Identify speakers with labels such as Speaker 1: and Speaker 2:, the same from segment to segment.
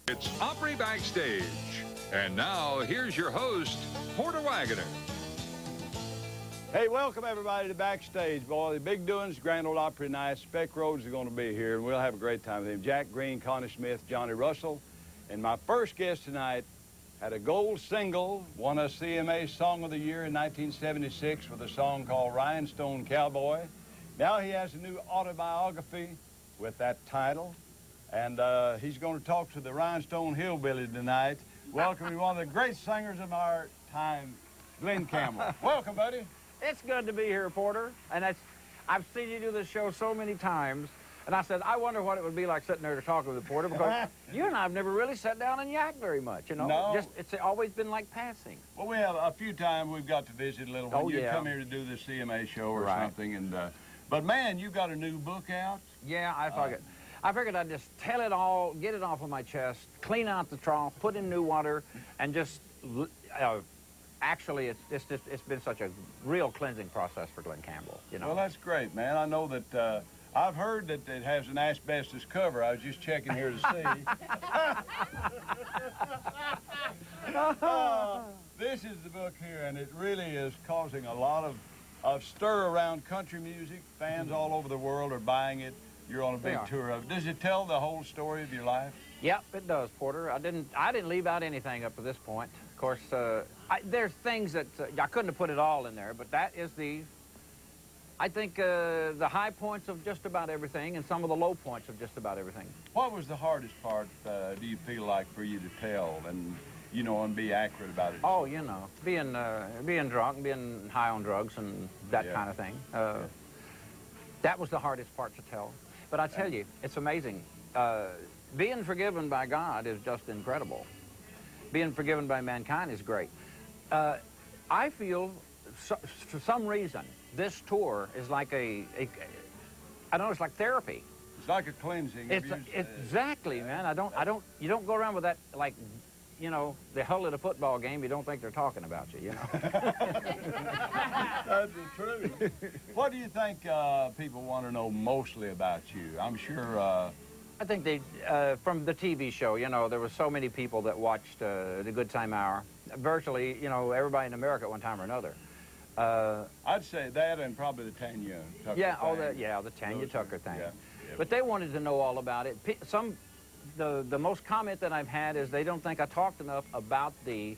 Speaker 1: It's Opry Backstage. And now, here's your host, Porter Wagoner.
Speaker 2: Hey, welcome everybody to Backstage, boy. The big doings, Grand Ole Opry night. Spec Rhodes is going to be here, and we'll have a great time with him. Jack Green, Connie Smith, Johnny Russell. And my first guest tonight had a gold single, won a CMA Song of the Year in 1976 with a song called Rhinestone Cowboy. Now he has a new autobiography with that title. And he's going to talk to the Rhinestone Hillbilly tonight. Welcome one of the great singers of our time, Glen Campbell. Welcome, buddy.
Speaker 3: It's good to be here, Porter. And I've seen you do this show so many times. And I said, I wonder what it would be like sitting there talking with Porter, because you and I have never really sat down and yacked very much, you know?
Speaker 2: No.
Speaker 3: It's always been like passing.
Speaker 2: Well, we have a few times we've got to visit a little. When you come here to do the CMA show or something. And but, man, you got a new book out?
Speaker 3: Yeah, I figured I'd just tell it all, get it off of my chest, clean out the trough, put in new water, and just, actually, it's been such a real cleansing process for Glen Campbell, you know.
Speaker 2: Well, that's great, man. I know that, I've heard that it has an asbestos cover. I was just checking here to see. This is the book here, and it really is causing a lot of stir around country music. Fans all over the world are buying it. You're on a big tour of it. Does it tell the whole story of your life?
Speaker 3: Yep, it does, Porter. I didn't leave out anything up to this point. Of course, there's things that I couldn't have put it all in there, but that is I think the high points of just about everything and some of the low points of just about everything.
Speaker 2: What was the hardest part, do you feel like, for you to tell and, you know, and be accurate about it?
Speaker 3: Oh, you know, being drunk and being high on drugs and that kind of thing. That was the hardest part to tell. But I tell you, it's amazing. Being forgiven by God is just incredible. Being forgiven by mankind is great. I feel, for some reason, this tour is like I don't know, it's like therapy.
Speaker 2: It's like a cleansing.
Speaker 3: Exactly, man. You don't go around with that, like, you know, the hull at a football game, you don't think they're talking about you, you know.
Speaker 2: That's the truth. What do you think people want to know mostly about you? I'm sure...
Speaker 3: I think from the TV show, you know, there were so many people that watched the Good Time Hour. Virtually, you know, everybody in America at one time or another.
Speaker 2: I'd say that and probably the Tanya Tucker thing.
Speaker 3: The Tanya Tucker thing.
Speaker 2: Yeah.
Speaker 3: But they wanted to know all about it. The most comment that I've had is they don't think I talked enough about the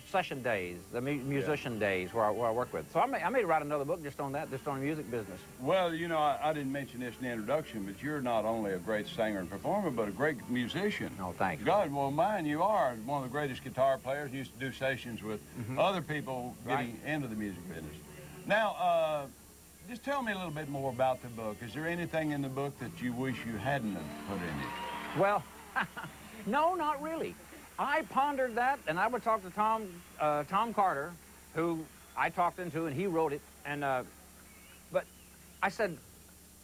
Speaker 3: session days, the musician days where I work with. So I may write another book just on that, just on the music business.
Speaker 2: Well, you know, I didn't mention this in the introduction, but you're not only a great singer and performer, but a great musician.
Speaker 3: Oh, thank you.
Speaker 2: God, well, you are one of the greatest guitar players. You used to do sessions with other people getting into the music business. Now, just tell me a little bit more about the book. Is there anything in the book that you wish you hadn't put in it?
Speaker 3: Well, no, not really. I pondered that, and I would talk to Tom Carter, who I talked into, and he wrote it. And but I said,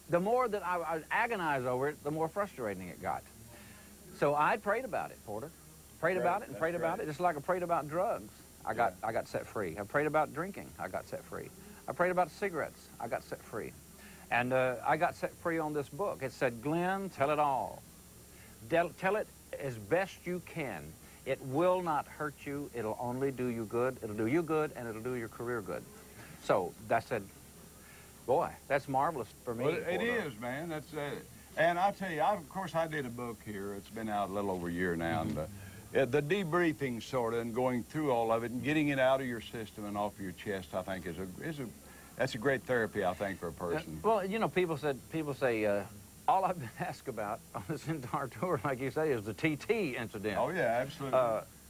Speaker 3: the more that I would agonize over it, the more frustrating it got. So I prayed about it, Porter. Prayed about it and prayed about it, just like I prayed about drugs. I got set free. I prayed about drinking. I got set free. I prayed about cigarettes. I got set free. And I got set free on this book. It said, Glen, tell it all. Tell it as best you can. It will not hurt you. It'll only do you good. It'll do you good, and it'll do your career good. So I said, boy, that's marvelous for me.
Speaker 2: Well, it is, man. That's and I'll tell you, of course, I did a book here. It's been out a little over a year now. And the debriefing sort of and going through all of it and getting it out of your system and off your chest, I think, that's a great therapy, I think, for a person.
Speaker 3: Well, you know, people say, all I've been asked about on this entire tour, like you say, is the TT incident.
Speaker 2: Oh, yeah, absolutely.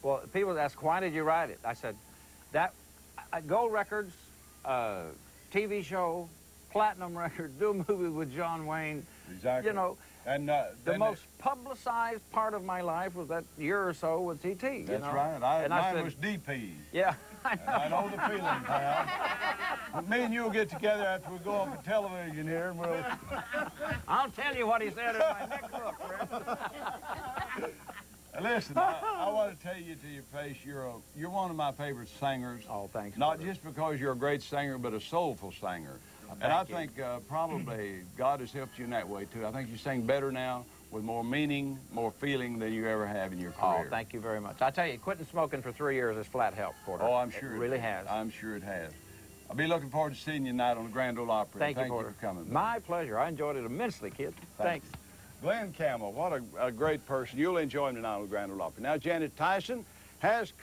Speaker 3: Well, people ask, why did you write it? I said, gold records, TV show, platinum record, do a movie with John Wayne.
Speaker 2: Exactly.
Speaker 3: You know, and the most publicized part of my life was that year or so with TT.
Speaker 2: That's right. Mine was DP.
Speaker 3: Yeah, I know.
Speaker 2: I know the feeling, pal. Me and you will get together after we go on the television here, and we'll...
Speaker 3: I'll tell you what he said in my next book, friend.
Speaker 2: Listen, I want to tell you to your face, you're one of my favorite singers.
Speaker 3: Oh, thanks.
Speaker 2: Not just because you're a great singer, but a soulful singer. And I think probably God has helped you in that way, too. I think you sing better now, with more meaning, more feeling than you ever have in your career.
Speaker 3: Oh, thank you very much. I tell you, quitting smoking for 3 years has flat helped, Porter.
Speaker 2: Oh, I'm sure
Speaker 3: it really has.
Speaker 2: I'm sure it has. I'll be looking forward to seeing you tonight on the Grand Ole Opry.
Speaker 3: Thank you, Porter.
Speaker 2: For coming.
Speaker 3: My pleasure. I enjoyed it immensely, kid. Thanks.
Speaker 2: Glen Campbell, what a great person. You'll enjoy him tonight on the Grand Ole Opry. Now, Janet Tyson has